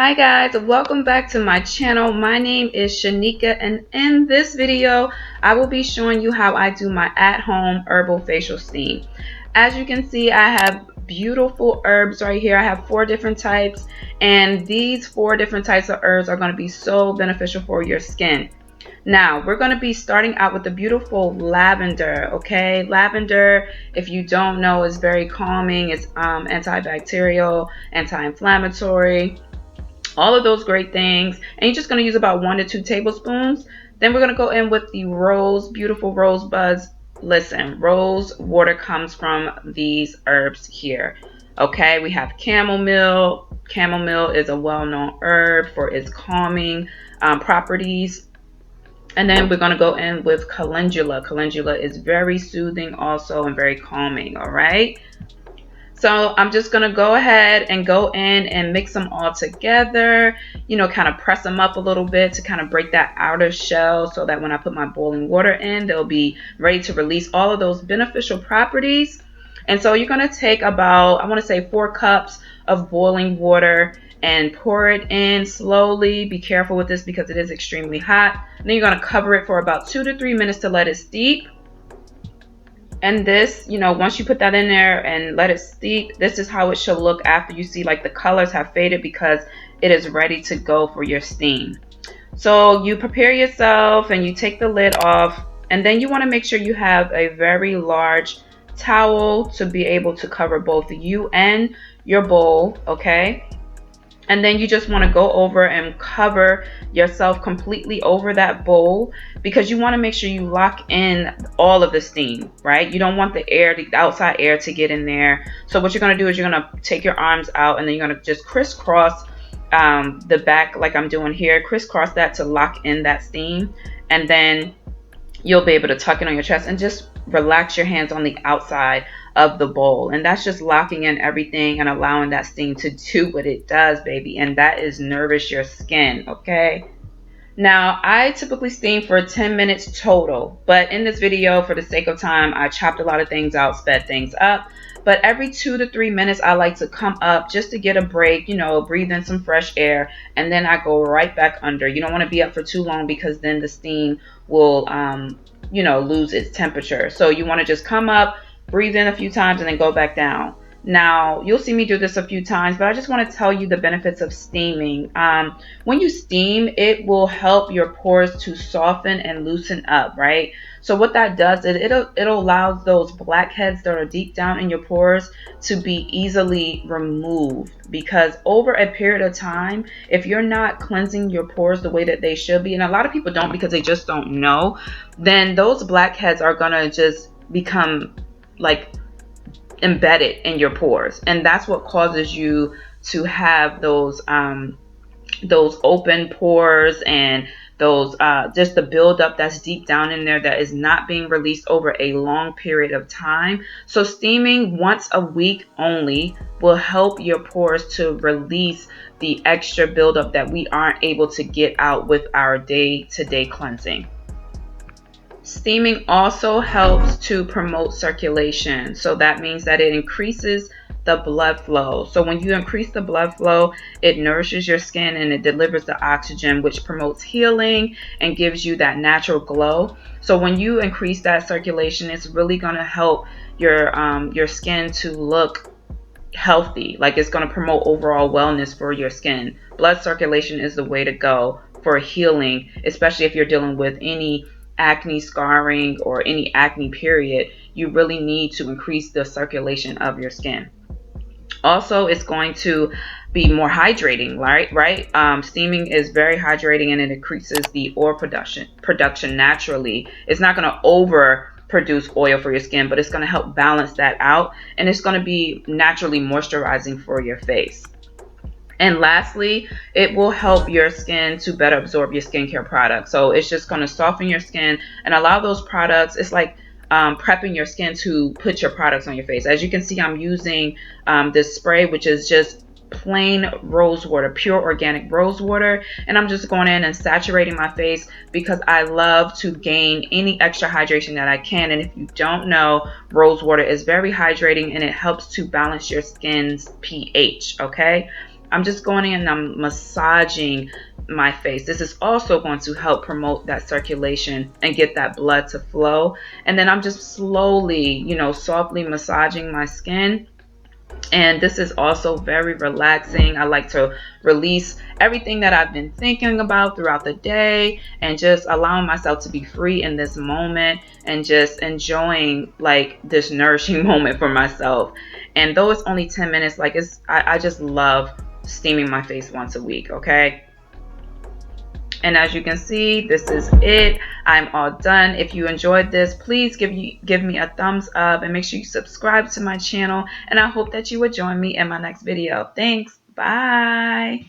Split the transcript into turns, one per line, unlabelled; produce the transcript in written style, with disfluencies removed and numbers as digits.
Hi guys, welcome back to my channel. My name is Shanika, and in this video I will be showing you how I do my at-home herbal facial steam. As you can see, I have beautiful herbs right here. I have 4 different types, and these 4 different types of herbs are going to be so beneficial for your skin. Now, we're going to be starting out with the beautiful lavender, okay? Lavender, if you don't know, is very calming. It's antibacterial, anti-inflammatory, all of those great things. And you're just going to use about 1 to 2 tablespoons. Then we're going to go in with the rose, beautiful rose buds. Listen, rose water comes from these herbs here. Okay, we have chamomile. Chamomile is a well-known herb for its calming properties. And then we're going to go in with calendula. Calendula is very soothing also and very calming, all right? So I'm just going to go ahead and go in and mix them all together, kind of press them up a little bit to kind of break that outer shell so that when I put my boiling water in, they'll be ready to release all of those beneficial properties. And so you're going to take about, I want to say 4 cups of boiling water and pour it in slowly. Be careful with this because it is extremely hot. And then you're going to cover it for about 2 to 3 minutes to let it steep. And this, once you put that in there and let it steep, this is how it should look after you see like the colors have faded, because it is ready to go for your steam. So you prepare yourself and you take the lid off, and then you want to make sure you have a very large towel to be able to cover both you and your bowl, okay? And then you just want to go over and cover yourself completely over that bowl, because you want to make sure you lock in all of the steam, right? You don't want the air, the outside air, to get in there. So what you're going to do is you're going to take your arms out, and then you're going to just crisscross the back like I'm doing here. Crisscross that to lock in that steam. And then you'll be able to tuck it on your chest and just relax your hands on the outside of the bowl. And that's just locking in everything and allowing that steam to do what it does, baby. And that is nourish your skin, okay? Now, I typically steam for 10 minutes total, but in this video, for the sake of time, I chopped a lot of things out, sped things up. But every 2 to 3 minutes, I like to come up just to get a break, breathe in some fresh air, and then I go right back under. You don't want to be up for too long, because then the steam will, lose its temperature. So you want to just come up, breathe in a few times, and then go back down. Now, you'll see me do this a few times, but I just want to tell you the benefits of steaming. When you steam, it will help your pores to soften and loosen up, right? So what that does is it allows those blackheads that are deep down in your pores to be easily removed, because over a period of time, if you're not cleansing your pores the way that they should be, and a lot of people don't because they just don't know, then those blackheads are going to just become like embedded in your pores, and that's what causes you to have those open pores and those just the buildup that's deep down in there that is not being released over a long period of time. So steaming once a week only will help your pores to release the extra buildup that we aren't able to get out with our day-to-day cleansing. Steaming also helps to promote circulation. So that means that it increases the blood flow. So when you increase the blood flow, it nourishes your skin and it delivers the oxygen, which promotes healing and gives you that natural glow. So when you increase that circulation, it's really going to help your skin to look healthy. Like, it's going to promote overall wellness for your skin. Blood circulation is the way to go for healing, especially if you're dealing with any acne, scarring, or any acne period. You really need to increase the circulation of your skin. Also, it's going to be more hydrating, right? Steaming is very hydrating, and it increases the oil production naturally. It's not going to over produce oil for your skin, but it's going to help balance that out, and it's going to be naturally moisturizing for your face. And lastly, it will help your skin to better absorb your skincare products. So it's just going to soften your skin and allow those products. It's like prepping your skin to put your products on your face. As you can see, I'm using this spray, which is just plain rose water, pure organic rose water, and I'm just going in and saturating my face because I love to gain any extra hydration that I can. And if you don't know, rose water is very hydrating and it helps to balance your skin's pH, okay? I'm just going in and I'm massaging my face. This is also going to help promote that circulation and get that blood to flow. And then I'm just slowly, softly massaging my skin. And this is also very relaxing. I like to release everything that I've been thinking about throughout the day and just allowing myself to be free in this moment and just enjoying like this nourishing moment for myself. And though it's only 10 minutes, like I just love steaming my face once a week, okay? And as you can see, this is it. I'm all done. If you enjoyed this, please give me a thumbs up and make sure you subscribe to my channel. And I hope that you would join me in my next video. Thanks. Bye.